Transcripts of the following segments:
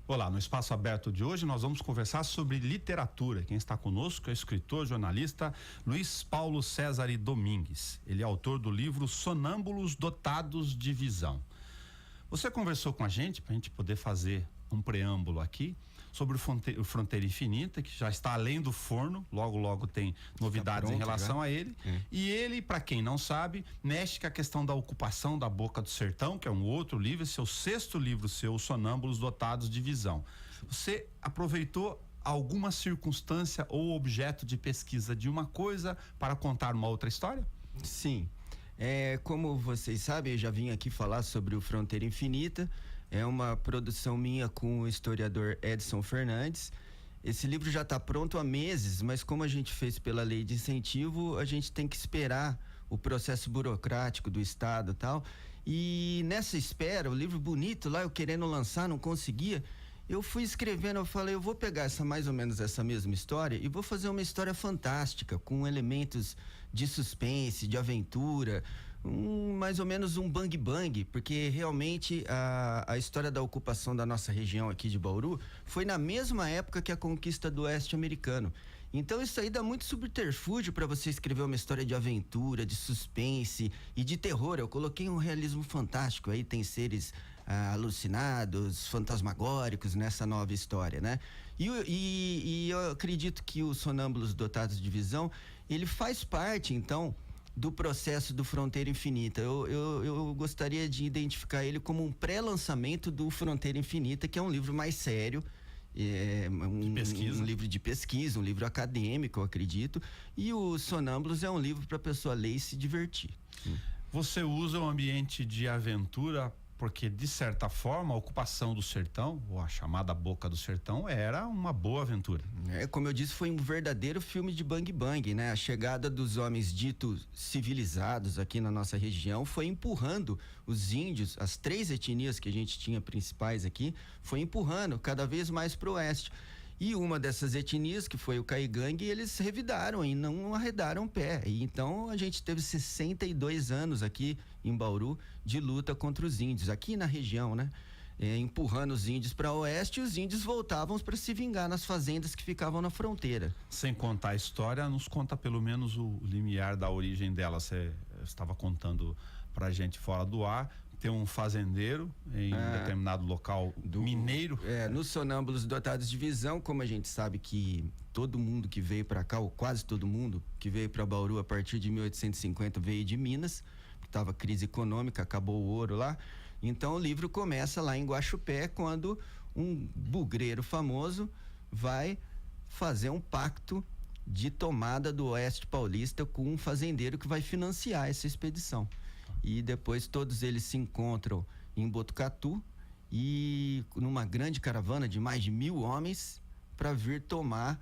Olá, no Espaço Aberto de hoje nós vamos conversar sobre literatura. Quem está conosco é o escritor, jornalista Luiz Paulo César Domingues. Ele é autor do livro Sonâmbulos Dotados de Visão. Você conversou com a gente para a gente poder fazer um preâmbulo aqui sobre o Fronteira Infinita, que já está além do forno, logo tem novidades em relação a ele. E ele, para quem não sabe, mexe com a questão da ocupação da Boca do Sertão, que é um outro livro, esse é o 6º livro seu, Sonâmbulos Dotados de Visão. Você aproveitou alguma circunstância ou objeto de pesquisa de uma coisa para contar uma outra história? Sim. Como vocês sabem, eu já vim aqui falar sobre o Fronteira Infinita. É uma produção minha com o historiador Edson Fernandes. Esse livro já está pronto há meses, mas como a gente fez pela lei de incentivo, a gente tem que esperar o processo burocrático do Estado e tal. E nessa espera, o livro bonito lá, eu querendo lançar, não conseguia. Eu fui escrevendo, eu falei, eu vou pegar mais ou menos essa mesma história e vou fazer uma história fantástica, com elementos de suspense, de aventura, mais ou menos um bang bang, porque realmente a história da ocupação da nossa região aqui de Bauru foi na mesma época que a conquista do oeste americano. Então isso aí dá muito subterfúgio para você escrever uma história de aventura, de suspense e de terror. Eu coloquei um realismo fantástico, aí tem alucinados, fantasmagóricos nessa nova história, né? E eu acredito que o Sonâmbulos Dotados de Visão, ele faz parte, então, do processo do Fronteira Infinita. Eu gostaria de identificar ele como um pré-lançamento do Fronteira Infinita, que é um livro mais sério, um livro de pesquisa, um livro acadêmico, eu acredito, e o Sonâmbulos é um livro para a pessoa ler e se divertir. Você usa o ambiente de aventura porque, de certa forma, a ocupação do sertão, ou a chamada Boca do Sertão, era uma boa aventura. Como eu disse, foi um verdadeiro filme de bang bang, né? A chegada dos homens ditos civilizados aqui na nossa região foi empurrando os índios, as 3 etnias que a gente tinha principais aqui, foi empurrando cada vez mais para o oeste. E uma dessas etnias, que foi o Caigangue, eles revidaram e não arredaram pé. E então a gente teve 62 anos aqui em Bauru de luta contra os índios, aqui na região, né? Empurrando os índios para o oeste, e os índios voltavam para se vingar nas fazendas que ficavam na fronteira. Sem contar a história, nos conta pelo menos o limiar da origem dela. Você estava contando pra gente fora do ar. Tem um fazendeiro em determinado local mineiro. Nos Sonâmbulos Dotados de Visão, como a gente sabe que todo mundo que veio para cá, ou quase todo mundo que veio para Bauru a partir de 1850 veio de Minas, estava crise econômica, acabou o ouro lá. Então o livro começa lá em Guaxupé, quando um bugreiro famoso vai fazer um pacto de tomada do oeste paulista com um fazendeiro que vai financiar essa expedição. E depois todos eles se encontram em Botucatu e numa grande caravana de mais de 1.000 homens para vir tomar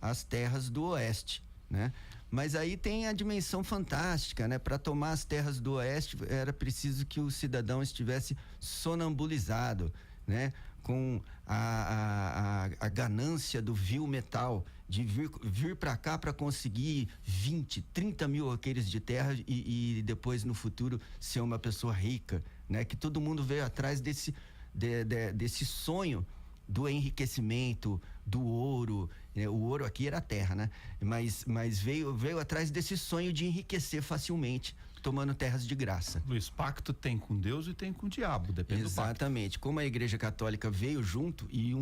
as terras do oeste, né? Mas aí tem a dimensão fantástica, né? Para tomar as terras do oeste era preciso que o cidadão estivesse sonambulizado, né? Com a ganância do vil metal, de vir para cá para conseguir 20, 30 mil alqueires de terra e depois no futuro ser uma pessoa rica, né? Que todo mundo veio atrás desse sonho do enriquecimento, do ouro, né? O ouro aqui era a terra, né? Mas veio atrás desse sonho de enriquecer facilmente, tomando terras de graça. Luiz, pacto tem com Deus e tem com o diabo, depende do pacto. Exatamente. Como a Igreja Católica veio junto e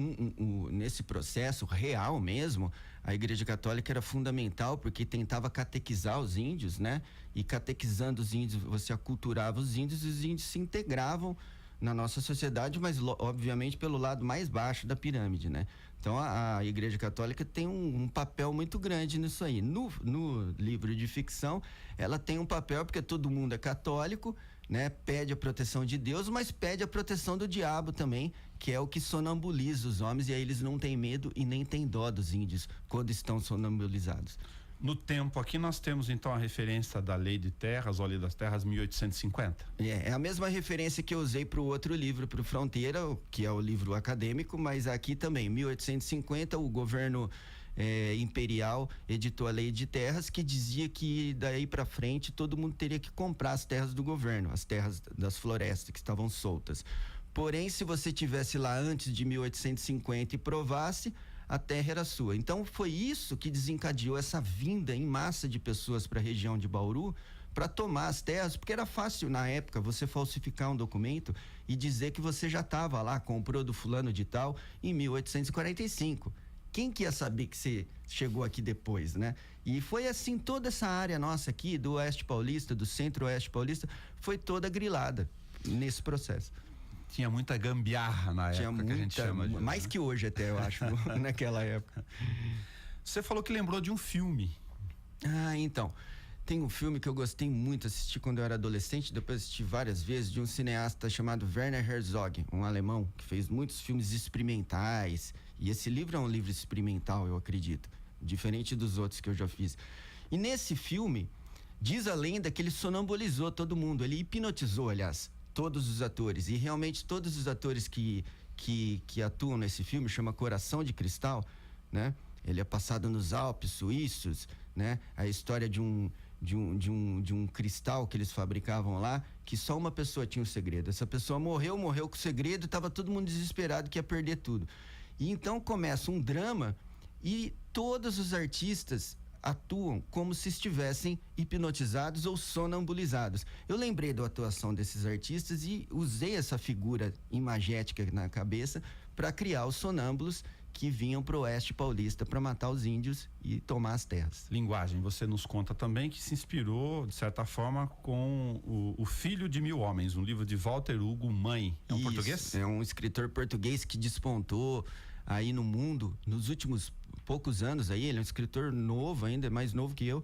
nesse processo real mesmo, a Igreja Católica era fundamental porque tentava catequizar os índios, né? E catequizando os índios, você aculturava os índios e os índios se integravam na nossa sociedade, mas obviamente pelo lado mais baixo da pirâmide, né? Então a Igreja Católica tem um papel muito grande nisso aí. No livro de ficção, ela tem um papel porque todo mundo é católico, né? Pede a proteção de Deus, mas pede a proteção do diabo também, que é o que sonambuliza os homens, e aí eles não têm medo e nem têm dó dos índios quando estão sonambulizados. No tempo aqui nós temos então a referência da Lei de Terras, ou Lei das Terras 1850. É a mesma referência que eu usei para o outro livro, para o Fronteira, que é o livro acadêmico, mas aqui também, 1850, o governo imperial editou a Lei de Terras, que dizia que daí para frente todo mundo teria que comprar as terras do governo, as terras das florestas que estavam soltas. Porém, se você tivesse lá antes de 1850 e provasse, a terra era sua. Então, foi isso que desencadeou essa vinda em massa de pessoas para a região de Bauru para tomar as terras, porque era fácil na época você falsificar um documento e dizer que você já estava lá, comprou do fulano de tal em 1845. Quem que ia saber que você chegou aqui depois, né? E foi assim, toda essa área nossa aqui, do Oeste Paulista, do Centro-Oeste Paulista, foi toda grilada nesse processo. Tinha muita gambiarra na época, que a gente chama de... Mais que hoje até, eu acho, naquela época. Você falou que lembrou de um filme. Ah, então... Tem um filme que eu gostei muito, assisti quando eu era adolescente, depois assisti várias vezes, de um cineasta chamado Werner Herzog, um alemão, que fez muitos filmes experimentais. E esse livro é um livro experimental, eu acredito, diferente dos outros que eu já fiz. E nesse filme, diz a lenda que ele sonambulizou todo mundo, ele hipnotizou, aliás, todos os atores. E realmente todos os atores que atuam nesse filme, chama Coração de Cristal, né? Ele é passado nos Alpes suíços, né? A história de um cristal que eles fabricavam lá, que só uma pessoa tinha o segredo. Essa pessoa morreu com o segredo, estava todo mundo desesperado que ia perder tudo. E então começa um drama e todos os artistas atuam como se estivessem hipnotizados ou sonambulizados. Eu lembrei da atuação desses artistas e usei essa figura imagética na cabeça para criar os sonâmbulos que vinham pro Oeste Paulista para matar os índios e tomar as terras. Linguagem, você nos conta também que se inspirou, de certa forma, com o Filho de Mil Homens, um livro de Walter Hugo Mãe. É um português? É um escritor português que despontou aí no mundo nos últimos poucos anos aí. Ele é um escritor novo ainda, mais novo que eu,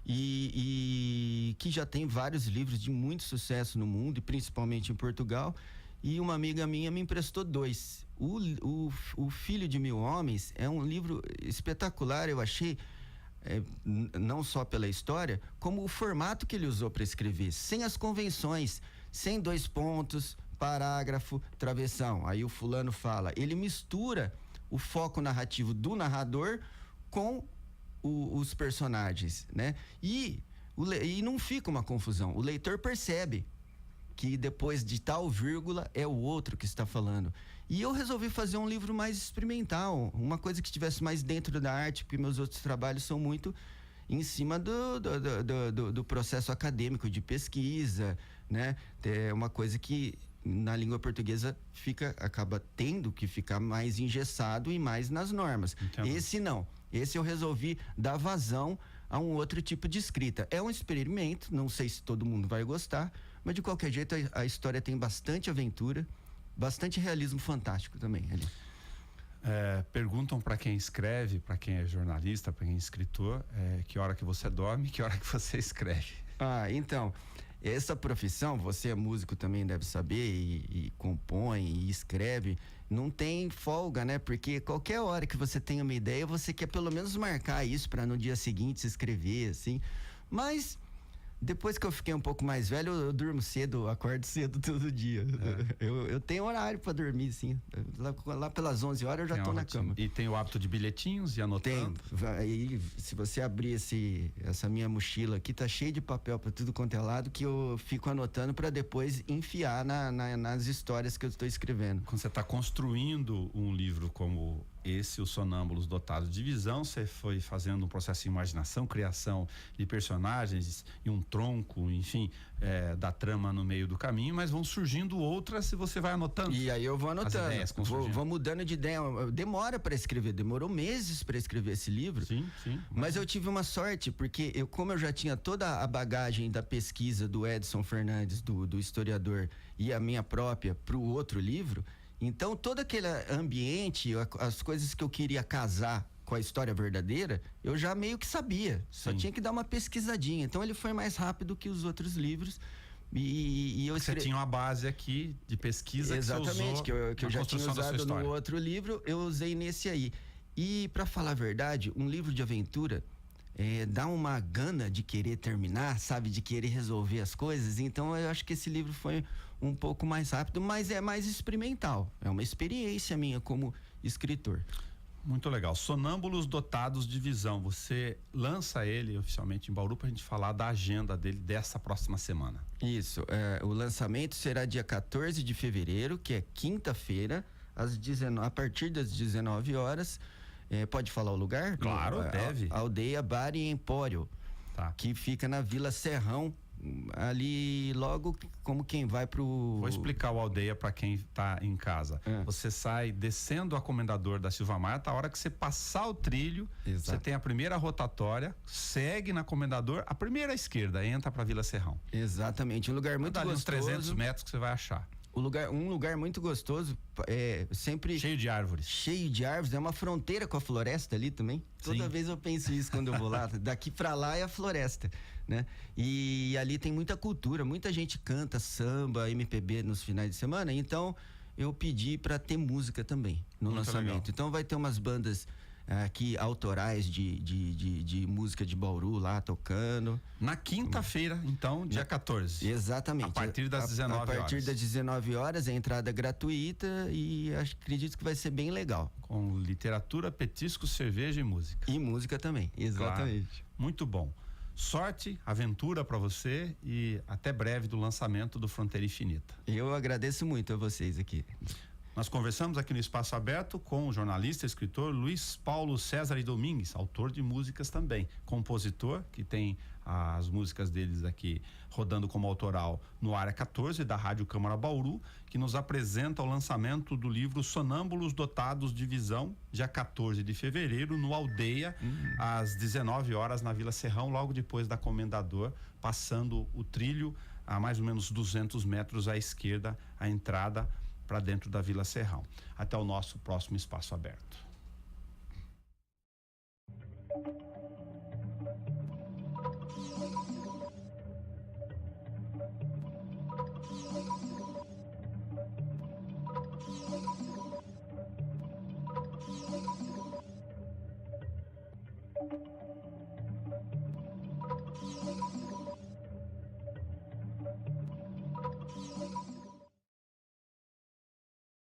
e que já tem vários livros de muito sucesso no mundo, e principalmente em Portugal. E uma amiga minha me emprestou 2. O Filho de Mil Homens é um livro espetacular, eu achei, não só pela história, como o formato que ele usou para escrever, sem as convenções, sem 2 pontos, parágrafo, travessão. Aí o fulano fala, ele mistura o foco narrativo do narrador com os personagens, né? E não fica uma confusão, o leitor percebe que depois de tal vírgula é o outro que está falando. E eu resolvi fazer um livro mais experimental, uma coisa que estivesse mais dentro da arte, porque meus outros trabalhos são muito em cima do processo acadêmico, de pesquisa, né? É uma coisa que na língua portuguesa acaba tendo que ficar mais engessado e mais nas normas. Entendo. Esse não. Esse eu resolvi dar vazão a um outro tipo de escrita. É um experimento, não sei se todo mundo vai gostar, mas de qualquer jeito a história tem bastante aventura, bastante realismo fantástico também ali. Perguntam para quem escreve, para quem é jornalista, para quem é escritor, que hora que você dorme, que hora que você escreve. Então, essa profissão, você é músico também deve saber, e compõe e escreve, não tem folga, né? Porque qualquer hora que você tem uma ideia, você quer pelo menos marcar isso para no dia seguinte se escrever, assim. Mas depois que eu fiquei um pouco mais velho, eu durmo cedo, acordo cedo todo dia. Eu tenho horário para dormir, sim. Lá pelas 11 horas eu já tô na cama. E tem o hábito de bilhetinhos e anotando? Tem. Se você abrir essa minha mochila aqui, tá cheio de papel para tudo quanto é lado, que eu fico anotando para depois enfiar nas histórias que eu estou escrevendo. Quando você está construindo um livro como esse, Os Sonâmbulos Dotados de Visão, você foi fazendo um processo de imaginação, criação de personagens e um tronco, enfim, da trama no meio do caminho, mas vão surgindo outras e você vai anotando. E aí eu vou anotando, vou mudando de ideia. Demora para escrever, demorou meses para escrever esse livro. Sim. Mas eu tive uma sorte, porque como eu já tinha toda a bagagem da pesquisa do Edson Fernandes, do historiador, e a minha própria para o outro livro, então todo aquele ambiente, as coisas que eu queria casar com a história verdadeira, eu já meio que sabia. Só tinha que dar uma pesquisadinha. Então ele foi mais rápido que os outros livros. E eu Você tinha uma base aqui de pesquisa. Exatamente, que eu já tinha usado no outro livro, eu usei nesse aí. E para falar a verdade, um livro de aventura dá uma gana de querer terminar, sabe? De querer resolver as coisas. Então eu acho que esse livro foi um pouco mais rápido, mas é mais experimental. É uma experiência minha como escritor. Muito legal. Sonâmbulos dotados de visão. Você lança ele oficialmente em Bauru para a gente falar da agenda dele dessa próxima semana. Isso. O lançamento será dia 14 de fevereiro, que é quinta-feira, a partir das 19 horas. Pode falar o lugar? Claro, deve. Aldeia Bar e Empório, que fica na Vila Serrão, ali logo como quem vai pro... Vou explicar o Aldeia para quem tá em casa. Você sai descendo a Comendador da Silva Marta, a hora que você passar o trilho, você tem a primeira rotatória, segue na Comendador, a primeira à esquerda, entra para Vila Serrão. Exatamente, um lugar muito gostoso. Uns 300 metros que você vai achar. Um lugar muito gostoso, sempre... Cheio de árvores. Cheio de árvores, é uma fronteira com a floresta ali também. Toda vez eu penso isso quando eu vou lá. Daqui pra lá é a floresta, né? E ali tem muita cultura, muita gente canta samba, MPB nos finais de semana, então eu pedi pra ter música também no lançamento. Legal. Então vai ter umas bandas aqui autorais de música de Bauru lá tocando. Na quinta-feira, então, dia 14. Exatamente. A partir das 19 horas. A partir das 19 horas, a entrada gratuita e acredito que vai ser bem legal. Com literatura, petisco, cerveja e música. E música também, exatamente. Claro. Muito bom. Sorte, aventura para você e até breve do lançamento do Fronteira Infinita. Eu agradeço muito a vocês aqui. Nós conversamos aqui no Espaço Aberto com o jornalista e escritor Luiz Paulo César Domingues, autor de músicas também, compositor, que tem as músicas deles aqui rodando como autoral no Área 14 da Rádio Câmara Bauru, que nos apresenta o lançamento do livro Sonâmbulos Dotados de Visão, dia 14 de fevereiro, no Aldeia, às 19 horas na Vila Serrão, logo depois da Comendador, passando o trilho a mais ou menos 200 metros à esquerda, a entrada para dentro da Vila Serrão. Até o nosso próximo Espaço Aberto.